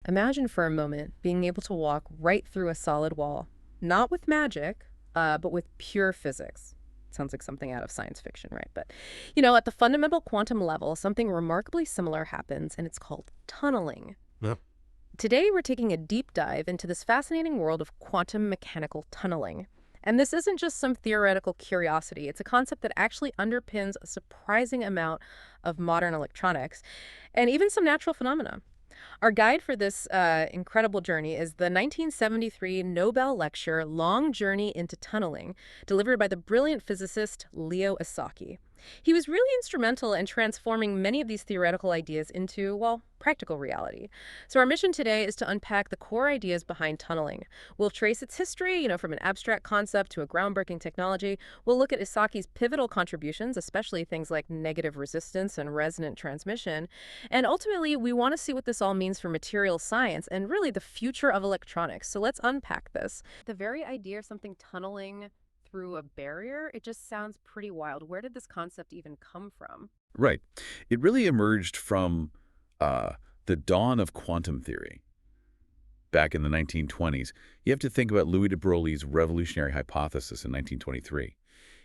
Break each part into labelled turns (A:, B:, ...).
A: Imagine for a moment being able to walk right through a solid wall, not with magic, but with pure physics. Sounds like something out of science fiction, right? But, at the fundamental quantum level, something remarkably similar happens, and it's called tunneling.
B: Yep.
A: Today, we're taking a deep dive into this fascinating world of quantum mechanical tunneling. And this isn't just some theoretical curiosity. It's a concept that actually underpins a surprising amount of modern electronics and even some natural phenomena. Our guide for this incredible journey is the 1973 Nobel lecture, Long Journey into Tunneling, delivered by the brilliant physicist Leo Esaki. He was really instrumental in transforming many of these theoretical ideas into, well, practical reality. So our mission today is to unpack the core ideas behind tunneling. We'll trace its history, from an abstract concept to a groundbreaking technology. We'll look at Isaki's pivotal contributions, especially things like negative resistance and resonant transmission. And ultimately, we want to see what this all means for material science and really the future of electronics. So let's unpack this. The very idea of something tunneling through a barrier, it just sounds pretty wild. Where did this concept even come from?
B: Right. It really emerged from the dawn of quantum theory back in the 1920s. You have to think about Louis de Broglie's revolutionary hypothesis in 1923.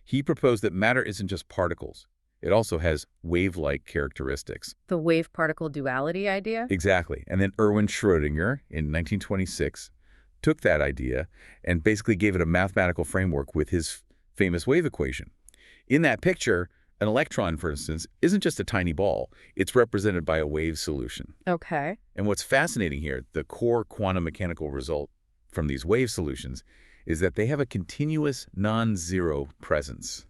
B: He proposed that matter isn't just particles. It also has wave-like characteristics.
A: The wave-particle duality idea?
B: Exactly. And then Erwin Schrödinger in 1926 took that idea and basically gave it a mathematical framework with his famous wave equation. In that picture, an electron, for instance, isn't just a tiny ball. It's represented by a wave solution.
A: Okay.
B: And what's fascinating here, the core quantum mechanical result from these wave solutions, is that they have a continuous non-zero presence,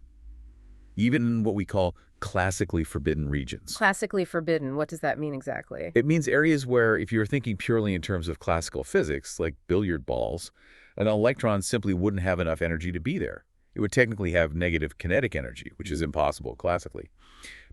B: even in what we call classically forbidden regions.
A: Classically forbidden, what does that mean exactly?
B: It means areas where, if you're thinking purely in terms of classical physics, like billiard balls, an electron simply wouldn't have enough energy to be there. It would technically have negative kinetic energy, which is impossible classically.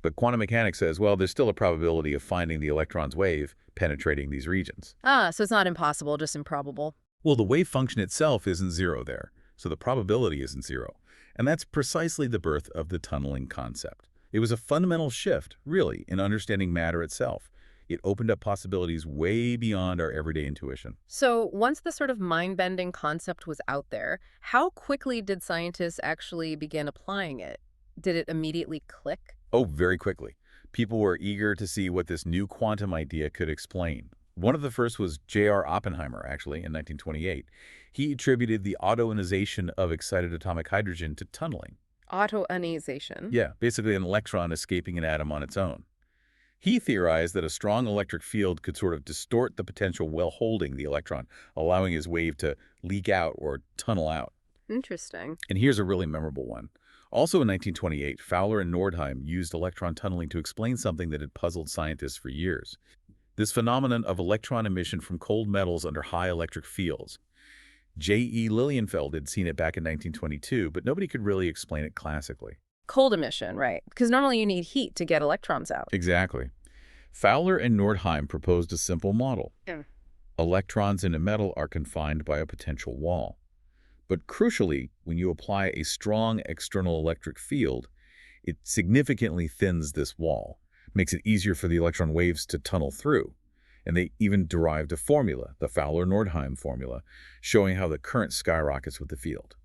B: But quantum mechanics says, well, there's still a probability of finding the electron's wave penetrating these regions.
A: So it's not impossible, just improbable.
B: Well, the wave function itself isn't zero there, so the probability isn't zero. And that's precisely the birth of the tunneling concept. It was a fundamental shift, really, in understanding matter itself. It opened up possibilities way beyond our everyday intuition.
A: So once the sort of mind-bending concept was out there, how quickly did scientists actually begin applying it? Did it immediately click?
B: Oh, very quickly. People were eager to see what this new quantum idea could explain. One of the first was J.R. Oppenheimer, actually, in 1928. He attributed the autoionization of excited atomic hydrogen to tunneling.
A: Autoionization?
B: Yeah, basically an electron escaping an atom on its own. He theorized that a strong electric field could sort of distort the potential while holding the electron, allowing his wave to leak out or tunnel out.
A: Interesting.
B: And here's a really memorable one. Also in 1928, Fowler and Nordheim used electron tunneling to explain something that had puzzled scientists for years. This phenomenon of electron emission from cold metals under high electric fields. J.E. Lilienfeld had seen it back in 1922, but nobody could really explain it classically.
A: Cold emission, right? Because normally you need heat to get electrons out.
B: Exactly. Fowler and Nordheim proposed a simple model.
A: Yeah.
B: Electrons in a metal are confined by a potential wall. But crucially, when you apply a strong external electric field, it significantly thins this wall, makes it easier for the electron waves to tunnel through. And they even derived a formula, the Fowler-Nordheim formula, showing how the current skyrockets with the field.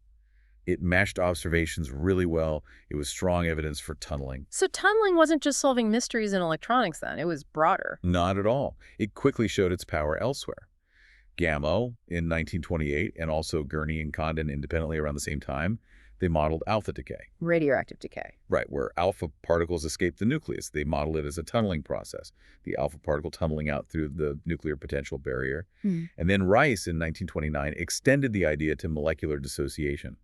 B: It matched observations really well. It was strong evidence for tunneling.
A: So tunneling wasn't just solving mysteries in electronics then, it was broader.
B: Not at all. It quickly showed its power elsewhere. Gamow in 1928, and also Gurney and Condon independently around the same time, they modeled alpha decay.
A: Radioactive decay.
B: Right, where alpha particles escape the nucleus. They modeled it as a tunneling process, the alpha particle tunneling out through the nuclear potential barrier. And then Rice in 1929 extended the idea to molecular dissociation.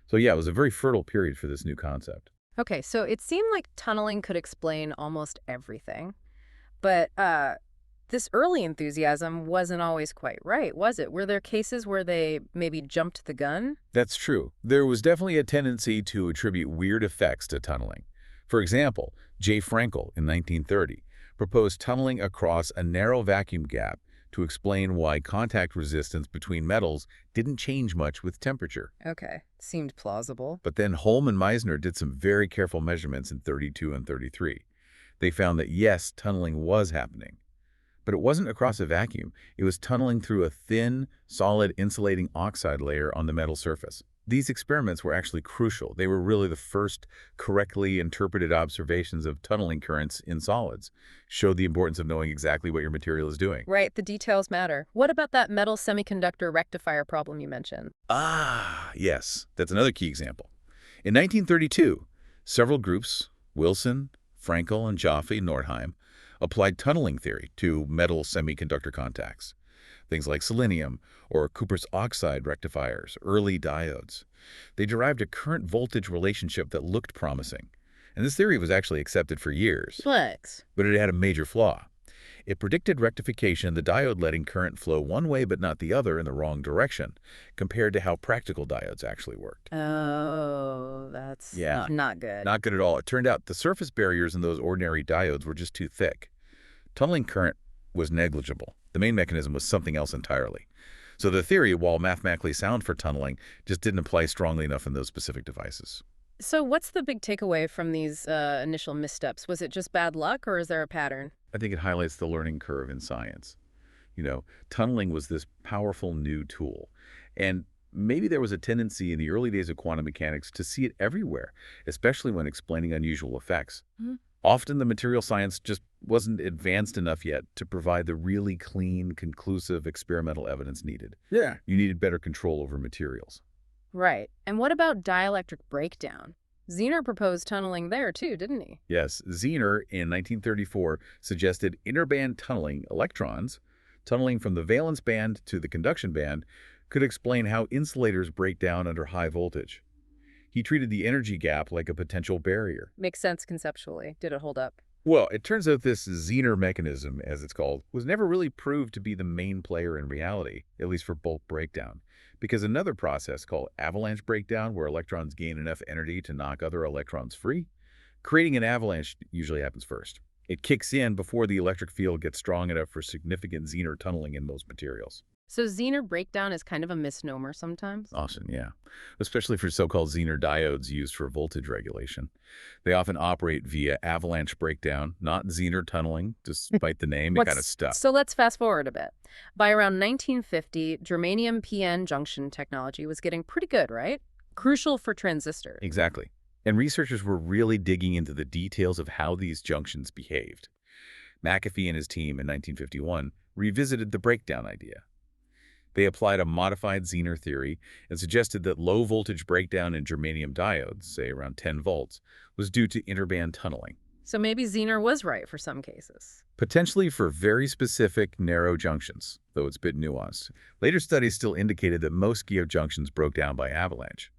B: So yeah, it was a very fertile period for this new concept.
A: Okay, so it seemed like tunneling could explain almost everything. But this early enthusiasm wasn't always quite right, was it? Were there cases where they maybe jumped the gun?
B: That's true. There was definitely a tendency to attribute weird effects to tunneling. For example, J. Frankel in 1930 proposed tunneling across a narrow vacuum gap to explain why contact resistance between metals didn't change much with temperature.
A: Okay, seemed plausible.
B: But then Holm and Meissner did some very careful measurements in 32 and 33. They found that yes, tunneling was happening, But it wasn't across a vacuum. It was tunneling through a thin, solid insulating oxide layer on the metal surface. These experiments were actually crucial. They were really the first correctly interpreted observations of tunneling currents in solids. Showed the importance of knowing exactly what your material is doing.
A: Right, the details matter. What about that metal semiconductor rectifier problem you mentioned?
B: Ah, yes. That's another key example. In 1932, several groups, Wilson, Frankel, and Jaffe-Nordheim, applied tunneling theory to metal semiconductor contacts. Things like selenium or Cooper's oxide rectifiers, early diodes. They derived a current-voltage relationship that looked promising. And this theory was actually accepted for years.
A: Flex.
B: But it had a major flaw. It predicted rectification, the diode letting current flow one way but not the other in the wrong direction, compared to how practical diodes actually worked.
A: Oh, that's not good.
B: Not good at all. It turned out the surface barriers in those ordinary diodes were just too thick. Tunneling current was negligible. The main mechanism was something else entirely. So the theory, while mathematically sound for tunneling, just didn't apply strongly enough in those specific devices.
A: So what's the big takeaway from these initial missteps? Was it just bad luck, or is there a pattern?
B: I think it highlights the learning curve in science. Tunneling was this powerful new tool. And maybe there was a tendency in the early days of quantum mechanics to see it everywhere, especially when explaining unusual effects. Often the material science just wasn't advanced enough yet to provide the really clean, conclusive experimental evidence needed.
C: Yeah.
B: You needed better control over materials.
A: Right. And what about dielectric breakdown? Zener proposed tunneling there too, didn't he?
B: Yes, Zener in 1934 suggested interband tunneling electrons, tunneling from the valence band to the conduction band, could explain how insulators break down under high voltage. He treated the energy gap like a potential barrier.
A: Makes sense conceptually. Did it hold up?
B: Well, it turns out this Zener mechanism, as it's called, was never really proved to be the main player in reality, at least for bulk breakdown, because another process called avalanche breakdown, where electrons gain enough energy to knock other electrons free, creating an avalanche usually happens first. It kicks in before the electric field gets strong enough for significant Zener tunneling in most materials.
A: So Zener breakdown is kind of a misnomer sometimes?
B: Often, yeah. Especially for so-called Zener diodes used for voltage regulation. They often operate via avalanche breakdown, not Zener tunneling, despite the name. It kind of stuck.
A: So let's fast forward a bit. By around 1950, germanium PN junction technology was getting pretty good, right? Crucial for transistors.
B: Exactly. And researchers were really digging into the details of how these junctions behaved. McAfee and his team in 1951 revisited the breakdown idea. They applied a modified Zener theory and suggested that low-voltage breakdown in germanium diodes, say around 10 volts, was due to interband tunneling.
A: So maybe Zener was right for some cases.
B: Potentially for very specific narrow junctions, though it's a bit nuanced. Later studies still indicated that most Giot junctions broke down by avalanche.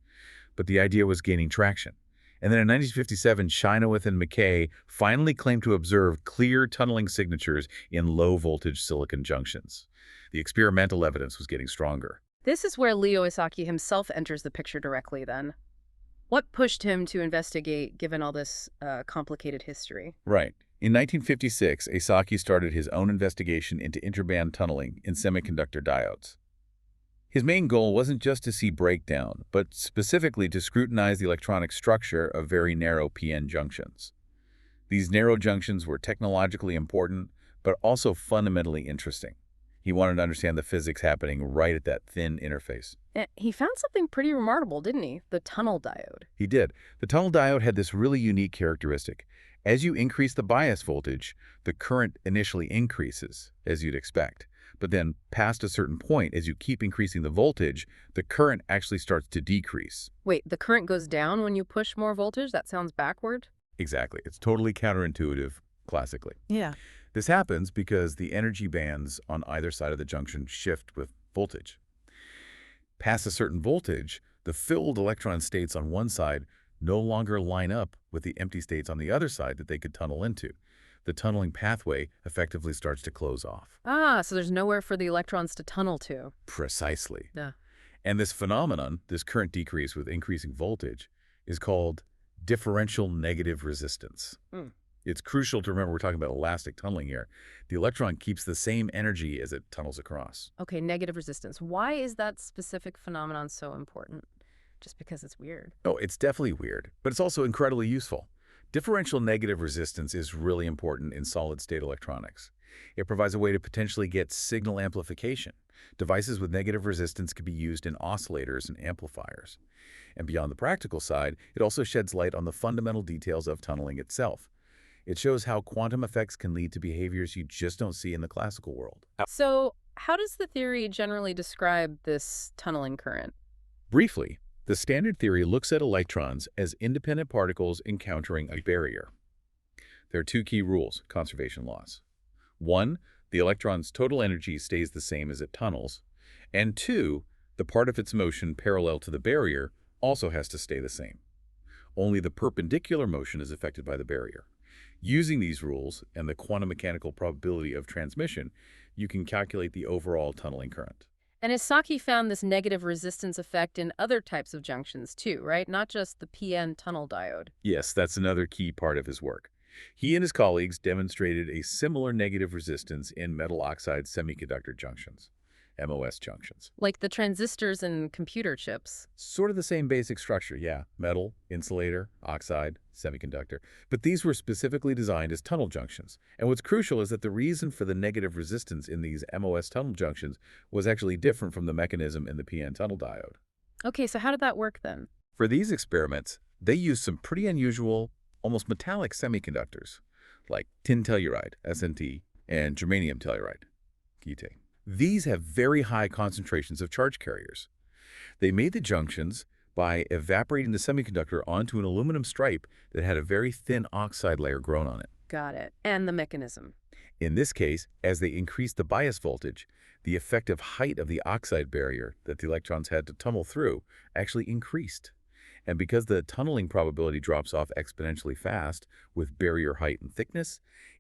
B: But the idea was gaining traction. And then in 1957, Chynoweth and McKay finally claimed to observe clear tunneling signatures in low-voltage silicon junctions. The experimental evidence was getting stronger.
A: This is where Leo Esaki himself enters the picture directly then. What pushed him to investigate, given all this complicated history?
B: Right. In 1956, Esaki started his own investigation into interband tunneling in semiconductor diodes. His main goal wasn't just to see breakdown, but specifically to scrutinize the electronic structure of very narrow PN junctions. These narrow junctions were technologically important, but also fundamentally interesting. He wanted to understand the physics happening right at that thin interface.
A: He found something pretty remarkable, didn't he? The tunnel diode.
B: He did. The tunnel diode had this really unique characteristic. As you increase the bias voltage, the current initially increases, as you'd expect. But then, past a certain point, as you keep increasing the voltage, the current actually starts to decrease.
A: Wait, the current goes down when you push more voltage? That sounds backward.
B: Exactly. It's totally counterintuitive, classically.
A: Yeah.
B: This happens because the energy bands on either side of the junction shift with voltage. Past a certain voltage, the filled electron states on one side no longer line up with the empty states on the other side that they could tunnel into. The tunneling pathway effectively starts to close off.
A: Ah, so there's nowhere for the electrons to tunnel to.
B: Precisely.
A: Yeah.
B: And this phenomenon, this current decrease with increasing voltage, is called differential negative resistance. It's crucial to remember we're talking about elastic tunneling here. The electron keeps the same energy as it tunnels across.
A: Okay, negative resistance. Why is that specific phenomenon so important? Just because it's weird.
B: Oh, it's definitely weird, but it's also incredibly useful. Differential negative resistance is really important in solid-state electronics. It provides a way to potentially get signal amplification. Devices with negative resistance could be used in oscillators and amplifiers. And beyond the practical side, it also sheds light on the fundamental details of tunneling itself. It shows how quantum effects can lead to behaviors you just don't see in the classical world.
A: So, how does the theory generally describe this tunneling current?
B: Briefly, the standard theory looks at electrons as independent particles encountering a barrier. There are two key rules, conservation laws. One, the electron's total energy stays the same as it tunnels. And two, the part of its motion parallel to the barrier also has to stay the same. Only the perpendicular motion is affected by the barrier. Using these rules and the quantum mechanical probability of transmission, you can calculate the overall tunneling current.
A: And Esaki found this negative resistance effect in other types of junctions too, right? Not just the PN tunnel diode.
B: Yes, that's another key part of his work. He and his colleagues demonstrated a similar negative resistance in metal-oxide-semiconductor junctions, MOS junctions.
A: Like the transistors in computer chips.
B: Sort of the same basic structure, yeah. Metal, insulator, oxide, semiconductor. But these were specifically designed as tunnel junctions. And what's crucial is that the reason for the negative resistance in these MOS tunnel junctions was actually different from the mechanism in the PN tunnel diode.
A: Okay, so how did that work then?
B: For these experiments, they used some pretty unusual, almost metallic semiconductors, like tin telluride, SNT, and germanium telluride, GT. These have very high concentrations of charge carriers. They made the junctions by evaporating the semiconductor onto an aluminum stripe that had a very thin oxide layer grown on it.
A: Got it. And the mechanism.
B: In this case, as they increased the bias voltage, the effective height of the oxide barrier that the electrons had to tunnel through actually increased. And because the tunneling probability drops off exponentially fast with barrier height and thickness,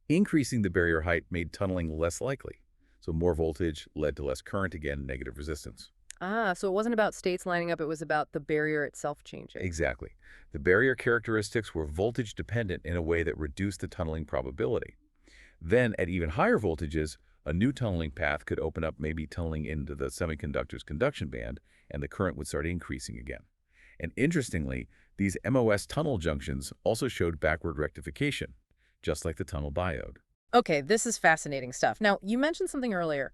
B: increasing the barrier height made tunneling less likely. So more voltage led to less current, again, negative resistance.
A: Ah, so it wasn't about states lining up, it was about the barrier itself changing.
B: Exactly. The barrier characteristics were voltage dependent in a way that reduced the tunneling probability. Then, at even higher voltages, a new tunneling path could open up, maybe tunneling into the semiconductor's conduction band, and the current would start increasing again. And interestingly, these MOS tunnel junctions also showed backward rectification, just like the tunnel diode.
A: Okay, this is fascinating stuff. Now, you mentioned something earlier,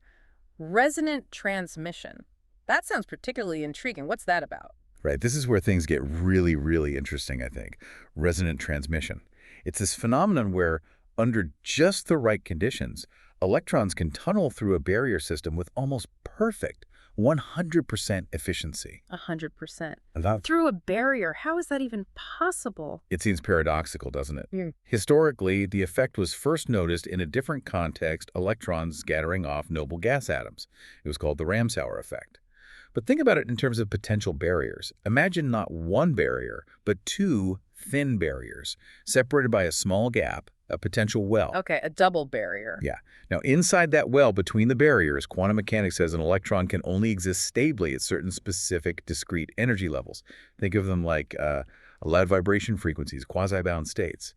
A: resonant transmission. That sounds particularly intriguing. What's that about?
B: Right, this is where things get really, really interesting, I think. Resonant transmission. It's this phenomenon where, under just the right conditions, electrons can tunnel through a barrier system with almost perfect 100% efficiency.
A: 100%.
B: That,
A: Through a barrier. How is that even possible?
B: it seems paradoxical, doesn't it?
A: Hmm.
B: Historically, the effect was first noticed in a different context, electrons scattering off noble gas atoms. It was called the Ramsauer effect. But think about it in terms of potential barriers. Imagine not one barrier, but two thin barriers, separated by a small gap, a potential well.
A: Okay, a double barrier.
B: Yeah. Now, inside that well between the barriers, quantum mechanics says an electron can only exist stably at certain specific discrete energy levels. Think of them like loud vibration frequencies, quasi-bound states.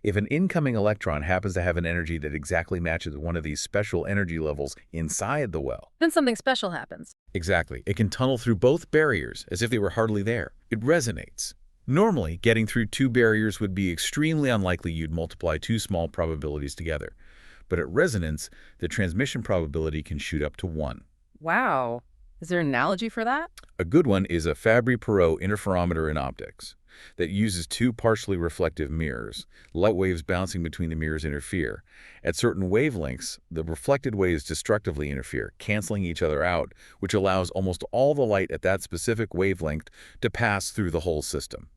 B: If an incoming electron happens to have an energy that exactly matches one of these special energy levels inside the well,
A: Then something special happens.
B: exactly, it can tunnel through both barriers as if they were hardly there. It resonates. Normally, getting through two barriers would be extremely unlikely. You'd multiply two small probabilities together. But at resonance, the transmission probability can shoot up to 1.
A: Wow. Is there an analogy for that?
B: A good one is a Fabry-Perot interferometer in optics that uses two partially reflective mirrors. Light waves bouncing between the mirrors interfere. At certain wavelengths, the reflected waves destructively interfere, canceling each other out, which allows almost all the light at that specific wavelength to pass through the whole system.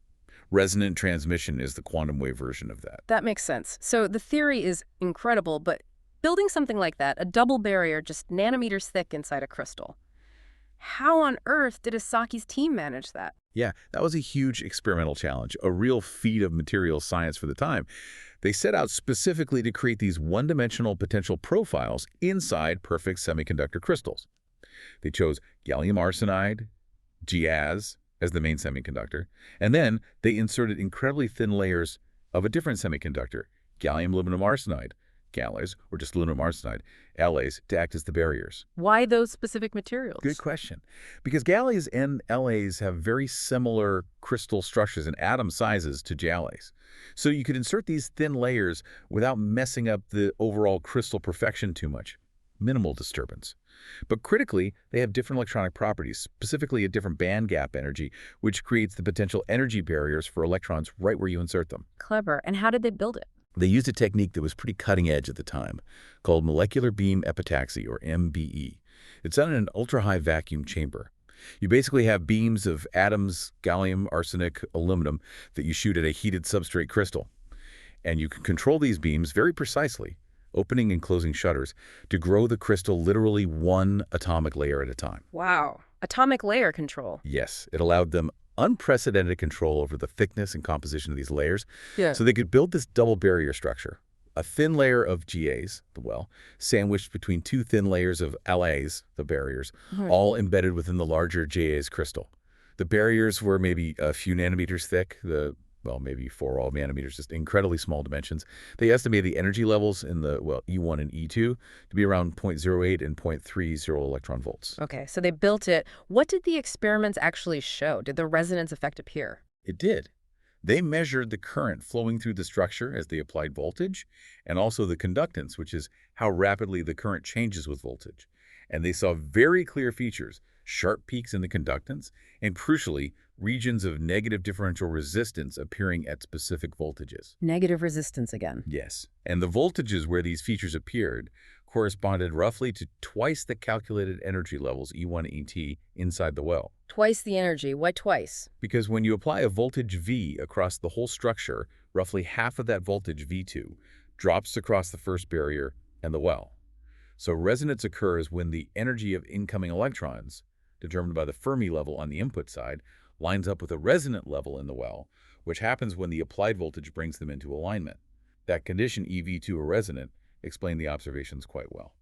B: Resonant transmission is the quantum wave version of that.
A: That makes sense. So the theory is incredible, but building something like that, a double barrier just nanometers thick inside a crystal, how on earth did Esaki's team manage that?
B: Yeah, that was a huge experimental challenge, a real feat of materials science for the time. They set out specifically to create these one-dimensional potential profiles inside perfect semiconductor crystals. They chose gallium arsenide, GaAs, as the main semiconductor, and then they inserted incredibly thin layers of a different semiconductor, gallium aluminum arsenide, gallium, or just aluminum arsenide, Las, to act as the barriers.
A: Why those specific
B: Good
A: materials?
B: question. Because galliums and Las have very similar crystal structures and atom sizes to Gas. So you could insert these thin layers without messing up the overall crystal perfection too much. Minimal disturbance. But critically, they have different electronic properties, specifically a different band gap energy, which creates the potential energy barriers for electrons right where you insert them.
A: Clever. And how did they build it?
B: They used a technique that was pretty cutting edge at the time, called molecular beam epitaxy, or MBE. It's done in an ultra-high vacuum chamber. You basically have beams of atoms, gallium, arsenic, aluminum, that you shoot at a heated substrate crystal. And you can control these beams very precisely, opening and closing shutters, to grow the crystal literally one atomic layer at a time.
A: Wow. Atomic layer control.
B: Yes, it allowed them unprecedented control over the thickness and composition of these layers,
A: Yeah.
B: so they could build this double barrier structure. A thin layer of Gas, the well, sandwiched between two thin layers of Las, the barriers, all embedded within the larger Gas crystal. The barriers were maybe a few nanometers thick, maybe 4 all nanometers, just incredibly small dimensions. They estimated the energy levels in the, E1 and E2 to be around 0.08 and 0.30 electron volts.
A: Okay, so they built it. What did the experiments actually show? Did the resonance effect appear?
B: It did. They measured the current flowing through the structure as they applied voltage, and also the conductance, which is how rapidly the current changes with voltage. And they saw very clear features, sharp peaks in the conductance, and crucially, regions of negative differential resistance appearing at specific voltages.
A: Negative resistance again.
B: Yes. And the voltages where these features appeared corresponded roughly to twice the calculated energy levels, E1 and ET, inside the well.
A: Twice the energy. Why twice?
B: Because when you apply a voltage V across the whole structure, roughly half of that voltage, V2, drops across the first barrier and the well. So resonance occurs when the energy of incoming electrons, determined by the Fermi level on the input side, lines up with a resonant level in the well, which happens when the applied voltage brings them into alignment. That condition, EV2 or resonant, explained the observations quite well.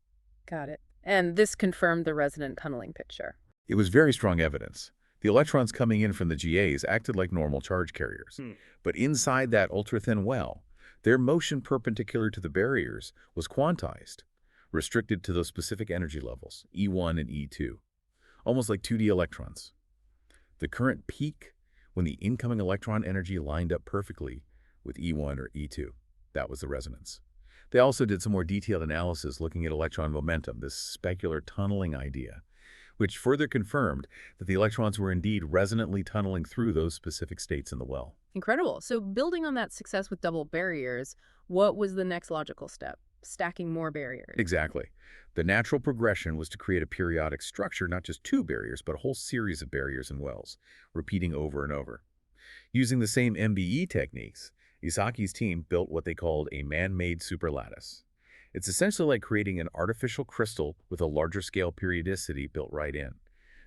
A: Got it. And this confirmed the resonant tunneling picture.
B: It was very strong evidence. The electrons coming in from the Gas acted like normal charge carriers. But inside that ultra-thin well, their motion perpendicular to the barriers was quantized, restricted to those specific energy levels, E1 and E2, almost like 2D electrons. The current peak when the incoming electron energy lined up perfectly with E1 or E2. That was the resonance. They also did some more detailed analysis looking at electron momentum, this specular tunneling idea, which further confirmed that the electrons were indeed resonantly tunneling through those specific states in the well.
A: Incredible. So building on that success with double barriers, what was the next logical step? Stacking more barriers.
B: Exactly. The natural progression was to create a periodic structure, not just 2 barriers, but a whole series of barriers and wells, repeating over and over. Using the same MBE techniques, Esaki's team built what they called a man-made superlattice. It's essentially like creating an artificial crystal with a larger scale periodicity built right in.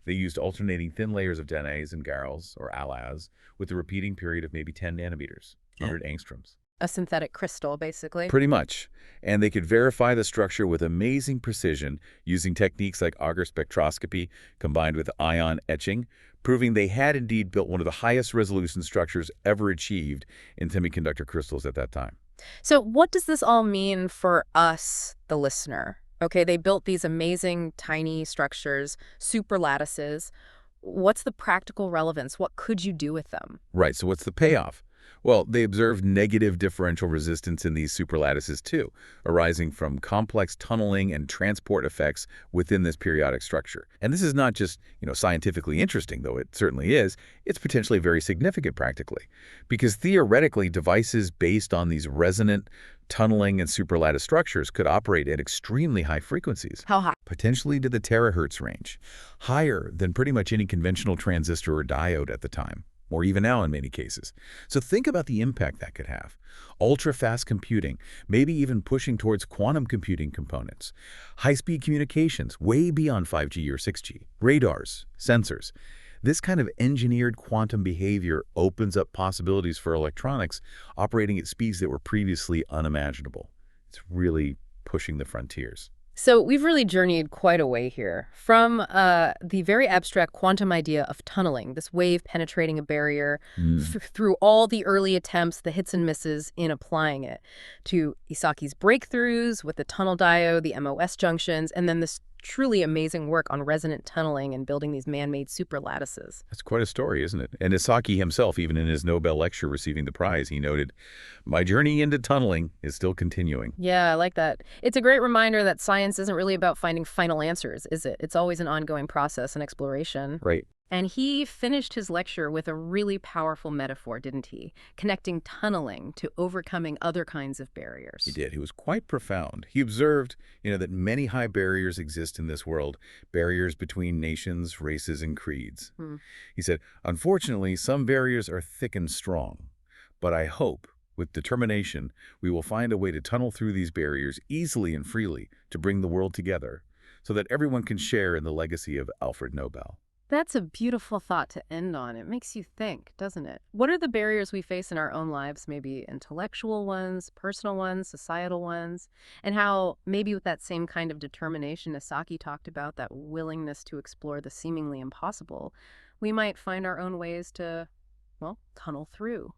B: They used alternating thin layers of Danaes and Garls, or Alas, with a repeating period of maybe 10 nanometers, 100 angstroms.
A: A synthetic crystal, basically.
B: Pretty much. And they could verify the structure with amazing precision using techniques like Auger spectroscopy combined with ion etching, proving they had indeed built one of the highest resolution structures ever achieved in semiconductor crystals at that time.
A: So what does this all mean for us, the listener? Okay, they built these amazing tiny structures, superlattices. What's the practical relevance? What could you do with them?
B: Right, so what's the payoff? Well, they observed negative differential resistance in these superlattices too, arising from complex tunneling and transport effects within this periodic structure. And this is not just, scientifically interesting, though it certainly is, it's potentially very significant practically. Because theoretically, devices based on these resonant, tunneling, and superlattice structures could operate at extremely high frequencies.
A: How high?
B: Potentially to the terahertz range, higher than pretty much any conventional transistor or diode at the time, or even now in many cases. So think about the impact that could have. Ultra-fast computing, maybe even pushing towards quantum computing components. High-speed communications, way beyond 5G or 6G. Radars, sensors. This kind of engineered quantum behavior opens up possibilities for electronics operating at speeds that were previously unimaginable. It's really pushing the frontiers.
A: So we've really journeyed quite a way here from the very abstract quantum idea of tunneling, this wave penetrating a barrier,
B: Hmm.
A: through all the early attempts, the hits and misses in applying it, to Esaki's breakthroughs with the tunnel diode, the MOS junctions, and then this truly amazing work on resonant tunneling and building these man-made superlattices.
B: That's quite a story, isn't it? And Esaki himself, even in his Nobel lecture receiving the prize, he noted, "My journey into tunneling is still continuing."
A: Yeah, I like that. It's a great reminder that science isn't really about finding final answers, is it? It's always an ongoing process and exploration.
B: Right.
A: And he finished his lecture with a really powerful metaphor, didn't he? Connecting tunneling to overcoming other kinds of
B: He
A: barriers.
B: did. He was quite profound. He observed, that many high barriers exist in this world, barriers between nations, races, and creeds.
A: Hmm.
B: He said, "Unfortunately, some barriers are thick and strong, but I hope, with determination, we will find a way to tunnel through these barriers easily and freely to bring the world together so that everyone can share in the legacy of Alfred Nobel."
A: That's a beautiful thought to end on. It makes you think, doesn't it? What are the barriers we face in our own lives, maybe intellectual ones, personal ones, societal ones, and how maybe with that same kind of determination Asaki talked about, that willingness to explore the seemingly impossible, we might find our own ways to, well, tunnel through.